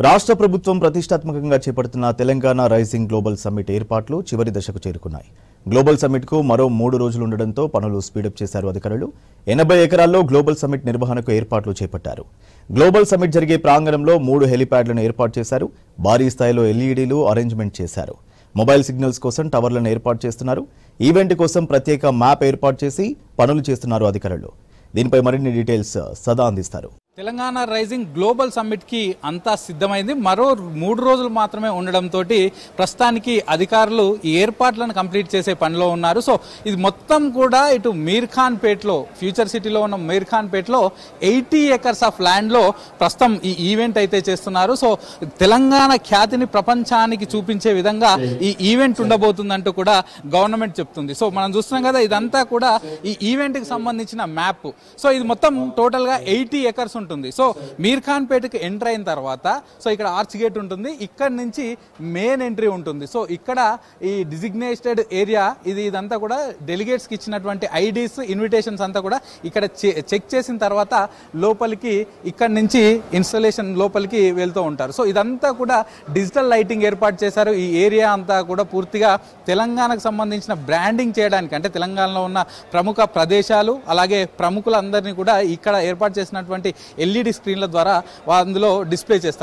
రాష్ట్ర ప్రభుత్వం ప్రతిష్టాత్మకంగా చేపడుతున్న తెలంగాణ రైజింగ్ గ్లోబల్ సమ్మిట్ ఏర్పాట్లు చివరి దశకు చేరుకున్నాయి. గ్లోబల్ సమ్మిట్ కు మరో 3 రోజులు ఉండడంతో పనులు స్పీడప్ చేశారు అధికారులు. 80 ఎకరాల్లో గ్లోబల్ సమ్మిట్ నిర్వహణకు ఏర్పాట్లు చేపట్టారు. గ్లోబల్ సమ్మిట్ జరిగే ప్రాంగణంలో 3 హెలిప్యాడ్లను ఏర్పాటు చేశారు. భారీ స్థాయిలో ఎల్ఈడీలు అరేంజ్మెంట్ చేశారు. మొబైల్ సిగ్నల్స్ కోసం టవర్లను ఏర్పాటు చేస్తున్నారు. ఈవెంట్ కోసం ప్రత్యేక మ్యాప్ ఏర్పాటు చేసి పనులు చేస్తున్నారు అధికారులు. దీనిపై మరిన్ని డీటెయిల్స్ సదా అందిస్తారు. తెలంగాణ రైజింగ్ గ్లోబల్ సమ్మిట్ కి అంతా సిద్ధమైంది. మరో 3 రోజులు మాత్రమే ఉండడంతో ప్రస్తుతానికి అధికారులు ఈ ఏర్పాట్లను కంప్లీట్ చేసే పనిలో ఉన్నారు. సో ఇది మొత్తం కూడా ఇటు మీర్ఖాన్ పేట్లో, ఫ్యూచర్ సిటీలో ఉన్న మీర్ఖాన్ పేట్లో 80 ఎకర్స్ ఆఫ్ ల్యాండ్ లో ప్రస్తుతం ఈ ఈవెంట్ అయితే చేస్తున్నారు. సో తెలంగాణ ఖ్యాతిని ప్రపంచానికి చూపించే విధంగా ఈ ఈవెంట్ ఉండబోతుందంటూ కూడా గవర్నమెంట్ చెప్తుంది. సో మనం చూస్తున్నాం కదా, ఇదంతా కూడా ఈ ఈవెంట్ కి సంబంధించిన మ్యాప్. సో ఇది మొత్తం టోటల్ గా 80 ఎకర్స్ ఉంటుంది. సో మీర్ఖాన్ పేటకి ఎంటర్ అయిన తర్వాత సో ఇక్కడ ఆర్చ్ గేట్ ఉంటుంది. ఇక్కడ నుంచి మెయిన్ ఎంట్రీ ఉంటుంది. సో ఇక్కడ ఈ డిజిగ్నేటెడ్ ఏరియా ఇదంతా కూడా డెలిగేట్స్ కి ఇచ్చినటువంటి ఐడీస్, ఇన్విటేషన్స్ అంతా కూడా ఇక్కడ చెక్ చేసిన తర్వాత లోపలికి ఇక్కడ నుంచి ఇన్స్టాలేషన్ లోపలికి వెళ్తూ ఉంటారు. సో ఇదంతా కూడా డిజిటల్ లైటింగ్ ఏర్పాటు చేశారు. ఈ ఏరియా అంతా కూడా పూర్తిగా తెలంగాణకు సంబంధించిన బ్రాండింగ్ చేయడానికి, అంటే తెలంగాణలో ఉన్న ప్రముఖ ప్రదేశాలు అలాగే ప్రముఖులందరినీ కూడా ఇక్కడ ఏర్పాటు చేసినటువంటి ఎల్ఈడి స్క్రీన్ల ద్వారా అందులో డిస్ప్లే చేస్తారు.